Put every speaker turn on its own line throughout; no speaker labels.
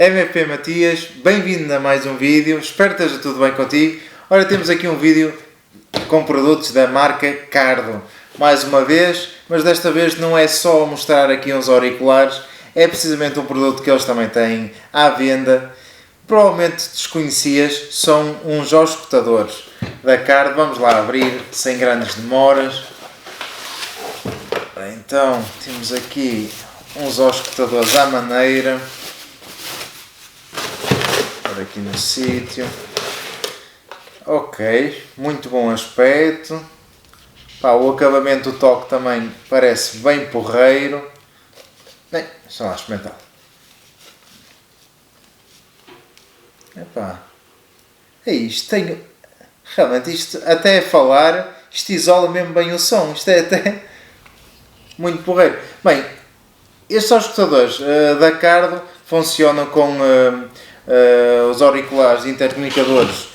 MVP Matias, bem-vindo a mais um vídeo, espero que esteja tudo bem contigo. Ora, temos aqui um vídeo com produtos da marca Cardo, mais uma vez, mas desta vez não é só mostrar aqui uns auriculares, é precisamente um produto que eles também têm à venda, provavelmente desconhecias, são uns auscultadores da Cardo. Vamos lá abrir sem grandes demoras. Então, temos aqui uns auscultadores à maneira, aqui no sítio. Ok, muito bom aspecto. O acabamento do toque também parece bem porreiro. Bem, deixa lá experimentar. É isto, tenho... Realmente isto, até a falar, isto isola mesmo bem o som. Isto é até muito porreiro. Bem, estes auscultadores da Cardo funcionam com os auriculares intercomunicadores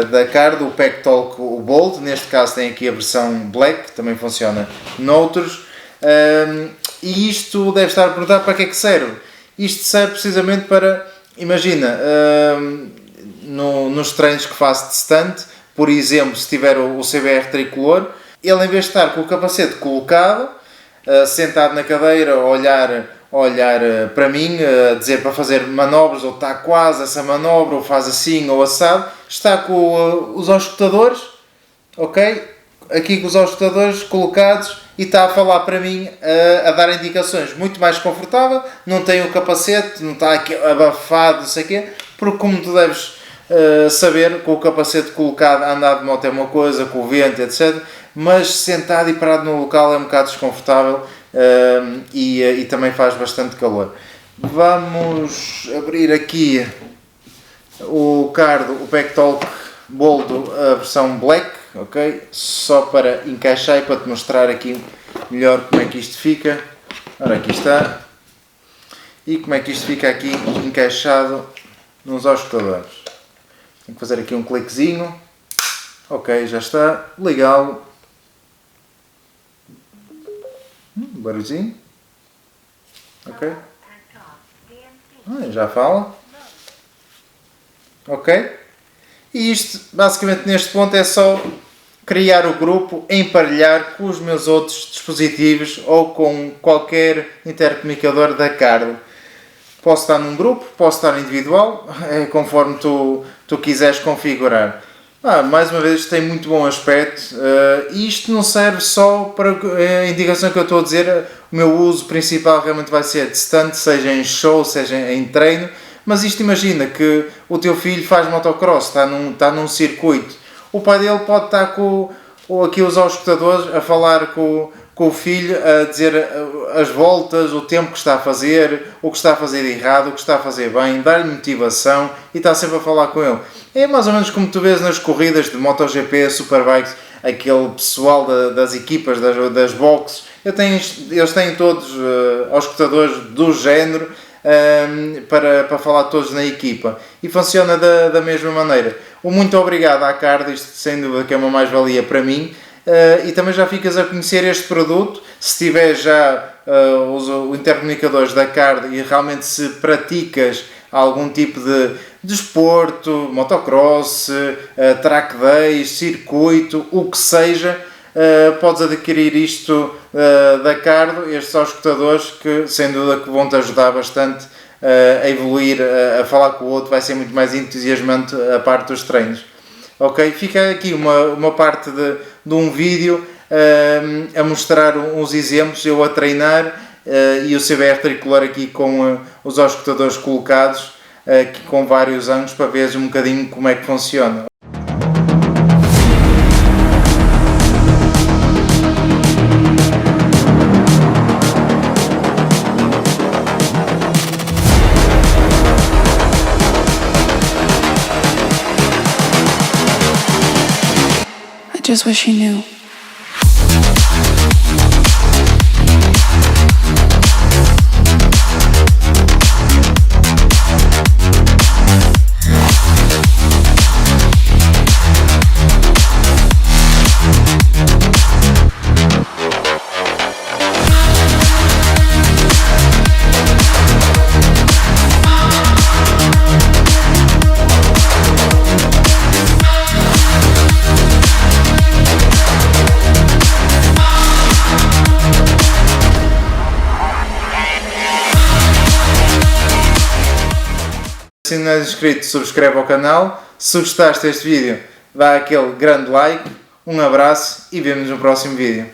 da Cardo, o PEC-Talk, o Bold. Neste caso tem aqui a versão Black, que também funciona noutros. E isto deve estar a perguntar para que é que serve. Isto serve precisamente para, imagina, nos treinos que faço de stunt, por exemplo, se tiver o CBR tricolor, ele em vez de estar com o capacete colocado, sentado na cadeira, a olhar para mim, a dizer para fazer manobras, ou está quase essa manobra, ou faz assim, ou assado, está com os auscultadores, ok? Aqui com os auscultadores colocados e está a falar para mim, a dar indicações, muito mais confortável, não tem o capacete, não está aqui abafado, não sei o quê, porque como tu deves saber, com o capacete colocado, andar de moto é uma coisa, com o vento, etc., mas sentado e parado no local é um bocado desconfortável e também faz bastante calor. Vamos abrir aqui o Cardo, o PEC-Talk Bold, a versão Black, ok? Só para encaixar e para te mostrar aqui melhor como é que isto fica. Ora, aqui está. E como é que isto fica aqui encaixado nos auscultadores. Tenho que fazer aqui um cliquezinho. Ok, já está. Ligá-lo. Barulhinho. Ok. Já fala. Ok. E isto, basicamente, neste ponto é só criar o grupo, emparelhar com os meus outros dispositivos ou com qualquer intercomunicador da Cardo. Posso estar num grupo, posso estar individual, é conforme tu quiseres configurar. Mais uma vez, isto tem muito bom aspecto e isto não serve só para a indicação que eu estou a dizer. O meu uso principal realmente vai ser de stunt, seja em show, seja em treino, mas isto imagina que o teu filho faz motocross, está num circuito, o pai dele pode estar com aqui os auscultadores a falar com o filho, a dizer as voltas, o tempo que está a fazer, o que está a fazer de errado, o que está a fazer bem, dar-lhe motivação e está sempre a falar com ele. É mais ou menos como tu vês nas corridas de MotoGP, Superbikes, aquele pessoal das equipas, das boxes, eles têm todos auscultadores do género para falar todos na equipa e funciona da mesma maneira. Muito obrigado à Cardo, isto sem dúvida que é uma mais-valia para mim. E também já ficas a conhecer este produto, se tiver já os intercomunicadores da Cardo e realmente se praticas algum tipo de desporto, motocross, track days, circuito, o que seja, podes adquirir isto da Cardo, estes auscultadores que sem dúvida que vão te ajudar bastante a evoluir, a falar com o outro, vai ser muito mais entusiasmante a parte dos treinos. Ok, fica aqui uma parte de um vídeo a mostrar uns exemplos, eu a treinar e o CBR tricolor aqui com os auscultadores colocados, aqui com vários ângulos, para veres um bocadinho como é que funciona.
Just wish he knew.
Se não és inscrito, subscreve ao canal. Se gostaste deste vídeo, dá aquele grande like. Um abraço e vemo-nos no próximo vídeo.